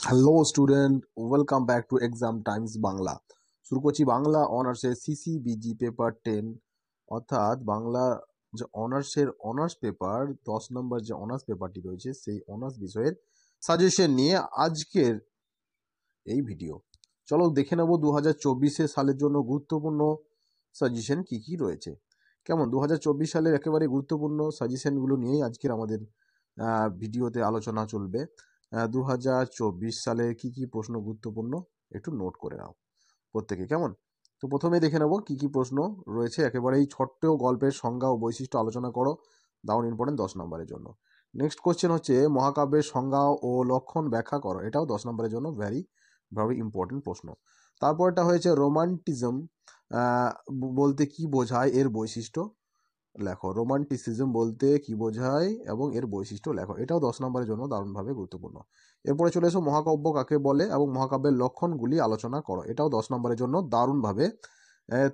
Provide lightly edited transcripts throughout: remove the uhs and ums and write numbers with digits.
Hello student, welcome back to exam Times Bangla. শুরু করছি বাংলা অনার্সের সিসিবিজি পেপার 10, অর্থাৎ বাংলা যে অনার্সের অনার্স পেপার 10 নম্বর যে অনার্স পেপারটি রয়েছে সেই অনার্স বিষয়ের সাজেশন নিয়ে আজকের এই ভিডিও। চলো দেখে নেব 2024 সালের জন্য গুরুত্বপূর্ণ সাজেশন কি কি রয়েছে। কেমন 2024 সালের একেবারে গুরুত্বপূর্ণ সাজেশনগুলো নিয়েই আজকের আমাদের ভিডিওতে আলোচনা চলবে। 2024 সালে কি কি প্রশ্ন গুরুত্বপূর্ণ একটু নোট করে নাও প্রত্যেকে। কেমন, তো প্রথমে দেখে নেব কি কি প্রশ্ন রয়েছে। একেবারেই ছোট্ট গল্পের সংজ্ঞা ও বৈশিষ্ট্য আলোচনা করো, দারুণ ইম্পর্টেন্ট 10 নম্বরের জন্য। নেক্সট কোশ্চেন হচ্ছে মহাকাব্যের সংজ্ঞা ও লক্ষণ ব্যাখ্যা করো, এটাও 10 নম্বরের জন্য ভেরি ভেরি ইম্পর্টেন্ট প্রশ্ন। তারপরটা হয়েছে রোমান্টিজম বলতে কি বোঝায়, এর বৈশিষ্ট্য লেখো। রোমান্টিসিজম বলতে কি বোঝায় এবং এর বৈশিষ্ট্য লেখো, এটাও 10 নম্বরের জন্য দারুণভাবে গুরুত্বপূর্ণ। এরপরে চলে এসো মহাকাব্য কাকে বলে এবং মহাকাব্যের লক্ষণগুলি আলোচনা করো, এটাও 10 নম্বরের জন্য দারুণভাবে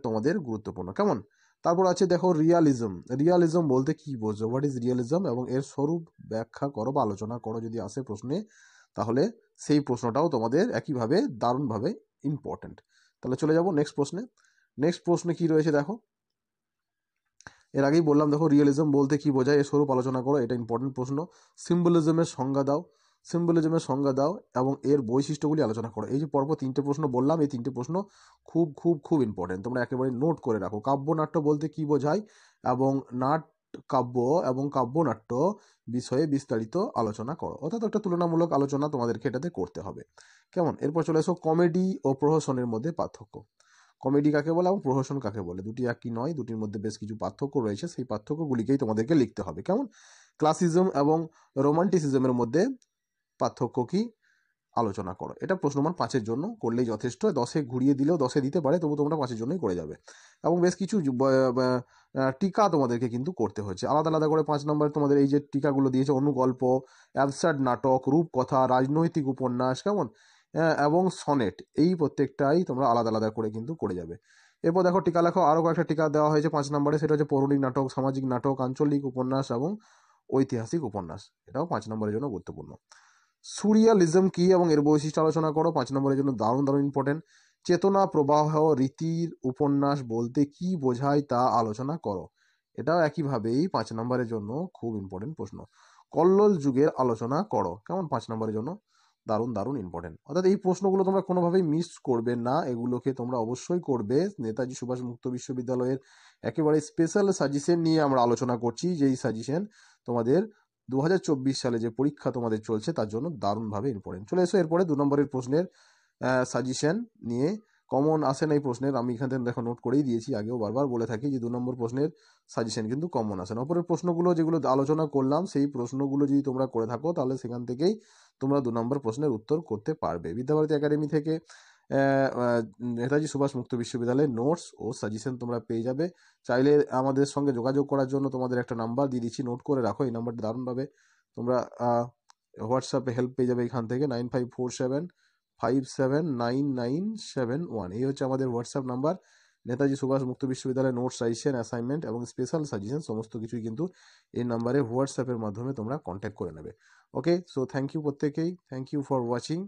তোমাদের গুরুত্বপূর্ণ। কেমন, তারপর আছে দেখো রিয়ালিজম। রিয়ালিজম বলতে কি বোঝো, হোয়াট ইজ রিয়ালিজম এবং এর স্বরূপ ব্যাখ্যা করো বা আলোচনা করো। যদি আসে প্রশ্নে তাহলে সেই প্রশ্নটাও তোমাদের একইভাবে দারুণভাবে ইম্পর্টেন্ট। তাহলে চলে যাব নেক্সট প্রশ্নে। নেক্সট প্রশ্নে কি রয়েছে দেখো, এর আগেই বললাম দেখো রিয়েলিজম বলতে কি বোঝায় এর স্বরূপ আলোচনা করো, এটা ইম্পর্টেন্ট প্রশ্ন। সিম্বলিজমের সংজ্ঞা দাও, সিম্বলিজমের সংজ্ঞা দাও এবং এর বৈশিষ্ট্যগুলি আলোচনা করো। এই যে পরপর তিনটে প্রশ্ন বললাম, এই তিনটে প্রশ্ন খুব খুব খুব ইম্পর্টেন্ট, তোমরা একেবারে নোট করে রাখো। কাব্যনাট্য বলতে কি বোঝায় এবং নাট কাব্য এবং কাব্যনাট্য বিষয়ে বিস্তারিত আলোচনা করো, অর্থাৎ একটা তুলনামূলক আলোচনা তোমাদেরকে এটাতে করতে হবে। কেমন, এরপর চলে এসো কমেডি ও প্রহসনের মধ্যে পার্থক্য। কমেডি কাকে বলে এবং প্রহসন কাকে বলে, দুটি একই নয়, দুটির মধ্যে বেশ কিছু পার্থক্য রয়েছে, সেই পার্থক্যগুলিকেই তোমাদেরকে লিখতে হবে। কেমন, ক্লাসিজম এবং রোমান্টিসিজমের মধ্যে পার্থক্য কি আলোচনা করো। এটা প্রশ্ন মান 5-এর জন্য করলেই যথেষ্ট, 10-এ ঘুরিয়ে দিলেও 10-এ দিতে পারে, তবু তোমরা 5-এর জন্যই করে যাবে। এবং বেশ কিছু টিকা তোমাদেরকে কিন্তু করতে হচ্ছে আলাদা আলাদা করে। 5 নম্বরে তোমাদের এই যে টিকাগুলো দিয়েছে, অনুগল্প, অ্যাবসার্ড নাটক, রূপকথা, রাজনৈতিক উপন্যাস, কেমন, এবং সনেট, এই প্রত্যেকটাই তোমরা আলাদা আলাদা করে কিন্তু করে যাবে। এরপর দেখো টিকা লেখো, আরও কয়েকটা টিকা দেওয়া হয়েছে 5 নম্বরে, সেটা হচ্ছে পৌরাণিক নাটক, সামাজিক নাটক, আঞ্চলিক উপন্যাস এবং ঐতিহাসিক উপন্যাস, এটাও 5 নম্বরের জন্য গুরুত্বপূর্ণ। সুরিয়ালিজম কি এবং এর বৈশিষ্ট্য আলোচনা করো, 5 নম্বরের জন্য দারুণ দারুণ ইম্পর্টেন্ট। চেতনা প্রবাহ রীতির উপন্যাস বলতে কি বোঝায় তা আলোচনা করো, এটাও একইভাবেই 5 নম্বরের জন্য খুব ইম্পর্টেন্ট প্রশ্ন। কল্লোল যুগের আলোচনা করো, কেমন, 5 নম্বরের জন্য দারুণ দারুণ ইম্পর্টেন্ট। অর্থাৎ এই প্রশ্নগুলো তোমরা কোনোভাবেই মিস করবে না, এগুলোকে তোমরা অবশ্যই করবে। নেতাজি সুভাষ মুক্ত বিশ্ববিদ্যালয়ের একেবারে স্পেশাল সাজেশন নিয়ে আমরা আলোচনা করছি, যেই সাজেশন তোমাদের 2024 সালে যে পরীক্ষা তোমাদের চলছে তার জন্য দারুণভাবে ইম্পর্টেন্ট। চলে এসো এরপরে 2 নম্বরের প্রশ্নের সাজেশন নিয়ে। কমন আসে না এই প্রশ্নের, আমি এখান থেকে দেখো নোট করেই দিয়েছি, আগেও বারবার বলে থাকি যে 2 নম্বর প্রশ্নের সাজেশন কিন্তু কমন আসে না। অপরের প্রশ্নগুলো যেগুলো আলোচনা করলাম সেই প্রশ্নগুলো যদি তোমরা করে থাকো তাহলে সেখান থেকেই তোমরা 2 নম্বর প্রশ্নের উত্তর করতে পারবে। বিদ্যাভারতী একাডেমি থেকে নেতাজি সুভাষ মুক্ত বিশ্ববিদ্যালয়ের নোটস ও সাজেশন তোমরা পেয়ে যাবে। চাইলে আমাদের সঙ্গে যোগাযোগ করার জন্য তোমাদের একটা নাম্বার দিয়ে দিচ্ছি, নোট করে রাখো, এই নাম্বারটা দারুণভাবে তোমরা হোয়াটসঅ্যাপে হেল্প পেয়ে যাবে এখান থেকে। 9547579971, এই হচ্ছে আমাদের হোয়াটসঅ্যাপ নাম্বার। নেতাজি সুভাষ মুক্ত বিশ্ববিদ্যালয়ের নোটস, সাজেশন, অ্যাসাইনমেন্ট এবং স্পেশাল সাজেশন সমস্ত কিছুই কিন্তু এই নাম্বারে হোয়াটসঅ্যাপের মাধ্যমে তোমরা কন্ট্যাক্ট করে নেবে। ওকে, সো থ্যাংক ইউ প্রত্যেকেই, থ্যাংক ইউ ফর ওয়াচিং।